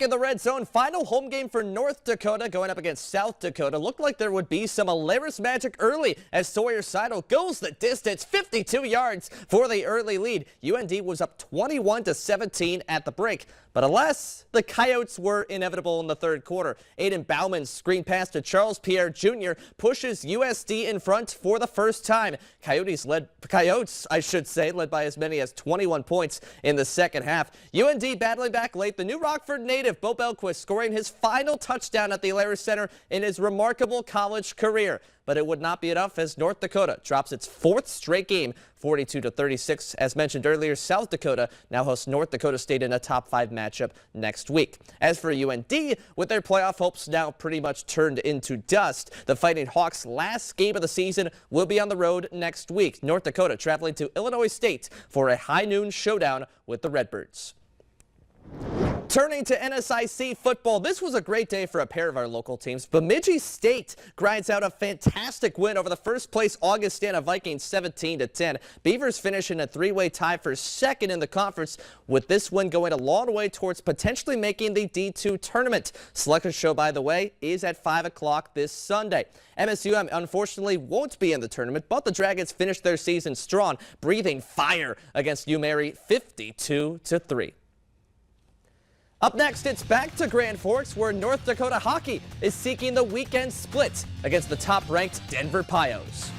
Back in the red zone, final home game for North Dakota going up against South Dakota. Looked like there would be some Alerus magic early as Sawyer Seidel goes the distance, 52 yards for the early lead. UND was up 21-17 at the break. But alas, the Coyotes were inevitable in the third quarter. Aiden Bauman's screen pass to Charles Pierre Jr. pushes USD in front for the first time. Coyotes, led by as many as 21 points in the second half. UND battling back late. The New Rockford native, Bo Belquist, scoring his final touchdown at the Alerus Center in his remarkable college career. But it would not be enough as North Dakota drops its fourth straight game, 42-36. As mentioned earlier, South Dakota now hosts North Dakota State in a top 5 matchup next week. As for UND, with their playoff hopes now pretty much turned into dust, the Fighting Hawks' last game of the season will be on the road next week. North Dakota traveling to Illinois State for a high noon showdown with the Redbirds. Turning to NSIC football, this was a great day for a pair of our local teams. Bemidji State grinds out a fantastic win over the first-place Augustana Vikings 17-10. Beavers finish in a three-way tie for second in the conference, with this win going a long way towards potentially making the D2 tournament. Selection show, by the way, is at 5 o'clock this Sunday. MSUM unfortunately won't be in the tournament, but the Dragons finished their season strong, breathing fire against UMary 52-3. Up next, it's back to Grand Forks, where North Dakota hockey is seeking the weekend split against the top-ranked Denver Pios.